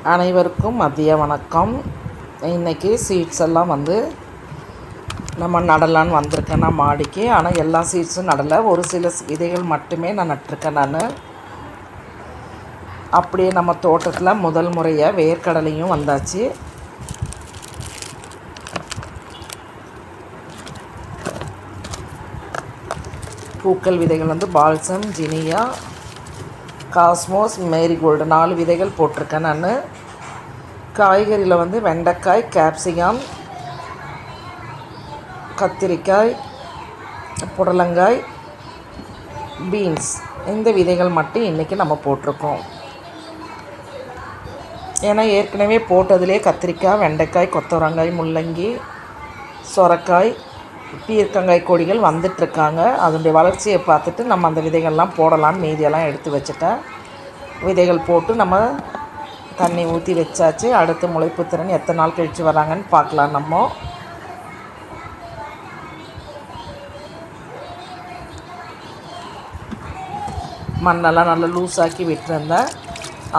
அனைவருக்கும் மதிய வணக்கம். இன்றைக்கி சீட்ஸ் எல்லாம் வந்து நம்ம நடலான்னு வந்திருக்கேன் நான் மாடிக்கு. ஆனால் எல்லா சீட்ஸும் நடலை, ஒரு சில விதைகள் மட்டுமே நான் நட்டிருக்கேன். நான் அப்படியே நம்ம தோட்டத்தில் முதல் முறையாக வேர்க்கடலையும் வந்தாச்சு. பூக்கள் விதைகள் வந்து பால்சம், ஜினியா, காஸ்மோஸ், மேரிகோல்டு 4 விதைகள் போட்டிருக்கேன் நான். காய்கறியில் வந்து வெண்டைக்காய், கேப்சிகம், கத்திரிக்காய், புடலங்காய், பீன்ஸ் இந்த விதைகள் மட்டும் இன்றைக்கி நம்ம போட்டிருக்கோம். ஏன்னா ஏற்கனவே போட்டதுலேயே கத்திரிக்காய், வெண்டைக்காய், கொத்தவரங்காய், முள்ளங்கி, சொரக்காய், பீர்க்கங்காய் கொடிகள் வந்துட்டுருக்காங்க. அதனுடைய வளர்ச்சியை பார்த்துட்டு நம்ம அந்த விதைகள்லாம் போடலான்னு மீதியெல்லாம் எடுத்து வச்சுட்டேன். விதைகள் போட்டு நம்ம தண்ணி ஊற்றி வச்சாச்சு. அடுத்து முளைப்பு திறன் எத்தனை நாள் கழித்து வராங்கன்னு பார்க்கலாம். நம்ம மண்ணெல்லாம் நல்லா லூஸாக்கி விட்டுருந்தேன்.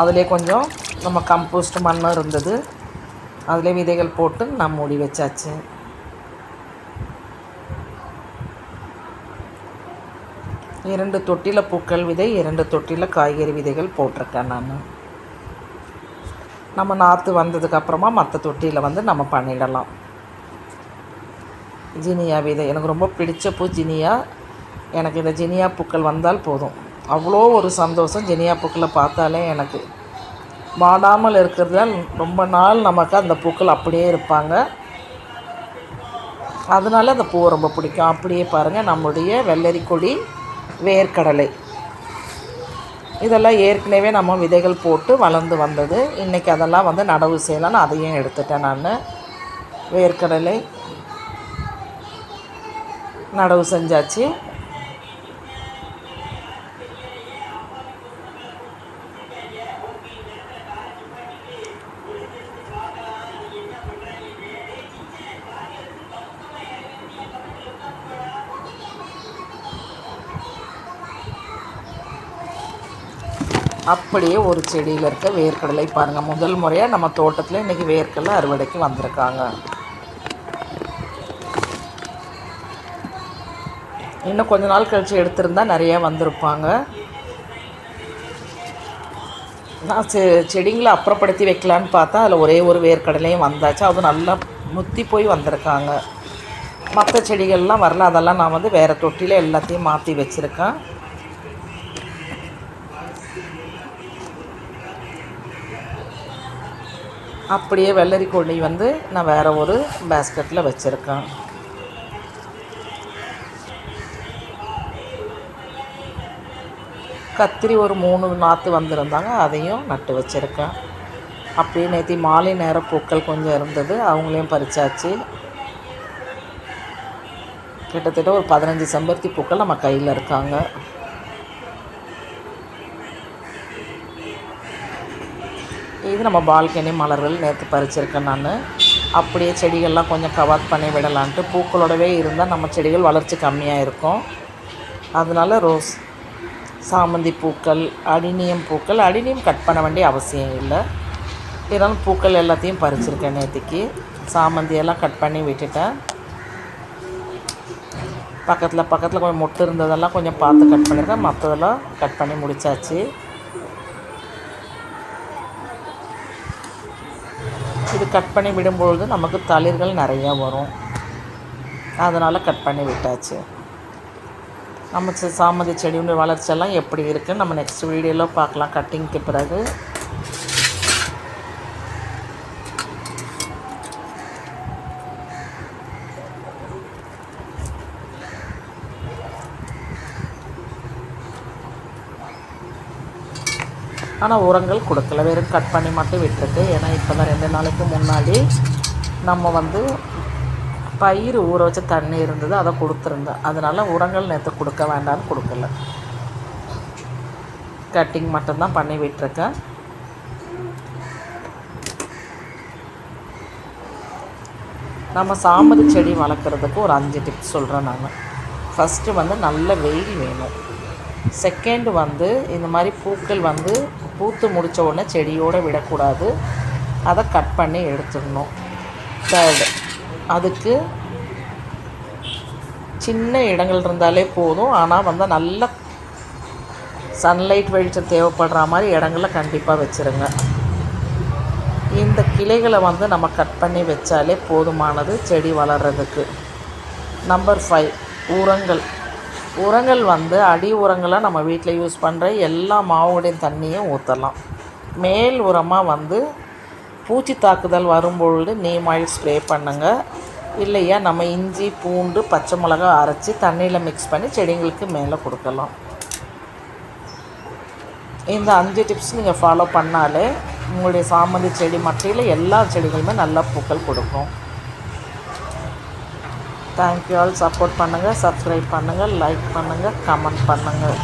அதிலே கொஞ்சம் நம்ம கம்போஸ்ட் மண்ணும் இருந்தது, அதிலே விதைகள் போட்டு நான் மூடி வச்சாச்சு. இரண்டு தொட்டியில் பூக்கள் விதை, 2 தொட்டியில் காய்கறி விதைகள் போட்டிருக்கேன் நான். நம்ம நாற்று வந்ததுக்கப்புறமா மற்ற தொட்டியில் வந்து நம்ம பண்ணிடலாம். ஜினியா விதை எனக்கு ரொம்ப பிடிச்ச பூ ஜினியா. எனக்கு இந்த ஜினியா பூக்கள் வந்தால் போதும், அவ்வளோ ஒரு சந்தோஷம். ஜினியா பூக்களை பார்த்தாலே எனக்கு வாடாமல் இருக்கிறதால் ரொம்ப நாள் நமக்கு அந்த பூக்கள் அப்படியே இருப்பாங்க. அதனால அந்த பூவை ரொம்ப பிடிக்கும். அப்படியே பாருங்கள், நம்முடைய வெள்ளரி கொடி, வேர்க்கடலை இதெல்லாம் ஏற்கனவே நம்ம விதைகள் போட்டு வளர்ந்து வந்தது. இன்றைக்கி அதெல்லாம் வந்து நடவு செய்யலான்னு அதையும் எடுத்துட்டேன் நான். வேர்க்கடலை நடவு செஞ்சாச்சு. அப்படியே ஒரு செடியில் இருக்க வேர்க்கடலை பாருங்கள், முதல் முறையாக நம்ம தோட்டத்தில் இன்றைக்கி வேர்க்கடலை அறுவடைக்கு வந்திருக்காங்க. இன்னும் கொஞ்ச நாள் கழித்து எடுத்திருந்தால் நிறையா வந்திருப்பாங்க. நான் செடிங்களை அப்புறப்படுத்தி வைக்கலான்னு பார்த்தா அதில் ஒரே ஒரு வேர்க்கடலையும் வந்தாச்சு. அதுவும் நல்லா முத்தி போய் வந்திருக்காங்க. மற்ற செடிகள்லாம் வரல, அதெல்லாம் நான் வந்து வேறு தொட்டியில் எல்லாத்தையும் மாற்றி வச்சுருக்கேன். அப்படியே வெள்ளரி கொடி வந்து நான் வேறு ஒரு பேஸ்கெட்டில் வச்சுருக்கேன். கத்திரி ஒரு 3 நாற்று வந்திருந்தாங்க, அதையும் நட்டு வச்சுருக்கேன். அப்படியே நேற்று மாலை நேர பூக்கள் கொஞ்சம் இருந்தது, அவங்களையும் பறிச்சாச்சு. கிட்டத்தட்ட ஒரு 15 செம்பருத்தி பூக்கள் நம்ம கையில் இருக்காங்க. இது நம்ம பால்கனி மலர்கள் நேற்று பறிச்சிருக்கேன் நான். அப்படியே செடிகள்லாம் கொஞ்சம் கவர் பண்ணி விடலான்ட்டு. பூக்களோடவே இருந்தால் நம்ம செடிகள் வளர்ச்சி கம்மியாக இருக்கும். அதனால ரோஸ், சாமந்தி பூக்கள், அடினியம் பூக்கள், அடினியம் கட் பண்ண வேண்டிய அவசியம் இல்லை. இருந்தாலும் பூக்கள் எல்லாத்தையும் பறிச்சிருக்கேன் நேற்றுக்கு. சாமந்தியெல்லாம் கட் பண்ணி விட்டுட்டேன். பக்கத்தில் கொஞ்சம் மொட்டு இருந்ததெல்லாம் கொஞ்சம் பார்த்து கட் பண்ணியிருக்கேன். மற்றதெல்லாம் கட் பண்ணி முடித்தாச்சு. இது கட் பண்ணி விடும்பொழுது நமக்கு தளிர்கள் நிறையா வரும், அதனால் கட் பண்ணி விட்டாச்சு. நம்ம சாமந்தி செடியுடைய வளர்ச்சியெல்லாம் எப்படி இருக்குன்னு நம்ம நெக்ஸ்ட் வீடியோவில் பார்க்கலாம் கட்டிங்க்கு பிறகு. ஆனால் உரங்கள் கொடுக்கல, வெறும் கட் பண்ணி மட்டும் விட்டுருக்கு. ஏன்னா இப்போ தான் 2 நாளைக்கு முன்னாடி நம்ம வந்து பயிர் ஊற வச்ச தண்ணி இருந்தது, அதை கொடுத்துருந்தேன். அதனால் உரங்கள் நேற்று கொடுக்க வேண்டாம்னு கொடுக்கல, கட்டிங் மட்டும்தான் பண்ணி விட்டுருக்கேன். நம்ம சாமந்தி செடி வளர்க்குறதுக்கு ஒரு 5 டிப்ஸ் சொல்கிறேன் நான். ஃபஸ்ட்டு வந்து நல்ல வெயில் வேணும். செகண்ட் வந்து இந்த மாதிரி பூக்கள் வந்து பூத்து முடித்த உடனே செடியோடு விடக்கூடாது, அதை கட் பண்ணி எடுத்துடணும். தேர்டு, அதுக்கு சின்ன இடங்கள் இருந்தாலே போதும். ஆனால் நல்ல சன்லைட் வெளிச்சம் தேவைப்படுற மாதிரி இடங்களில் கண்டிப்பாக வச்சுருங்க. இந்த கிளைகளை நம்ம கட் பண்ணி வச்சாலே போதுமானது செடி வளர்கிறதுக்கு. நம்பர் 5, உரங்கள். உரங்கள் அடி உரங்களாக நம்ம வீட்டில் யூஸ் பண்ணுற எல்லா மாவுடைய தண்ணியும் ஊற்றலாம். மேல் உரமாக பூச்சி தாக்குதல் வரும்பொழுது நீம் ஆயில் ஸ்ப்ரே பண்ணுங்கள். இல்லையா நம்ம இஞ்சி, பூண்டு, பச்சை மிளகா அரைச்சி தண்ணியில் மிக்ஸ் பண்ணி செடிங்களுக்கு மேலே கொடுக்கலாம். இந்த 5 டிப்ஸ் நீங்கள் ஃபாலோ பண்ணாலே உங்களுடைய சாமந்தி செடி மட்டியில் எல்லா செடிகளுமே நல்லா பூக்கள் கொடுக்கும். Thank you all. சப்போர்ட் பண்ணுங்கள், சப்ஸ்கிரைப் பண்ணுங்கள், லைக் பண்ணுங்கள், கமெண்ட் பண்ணுங்கள்.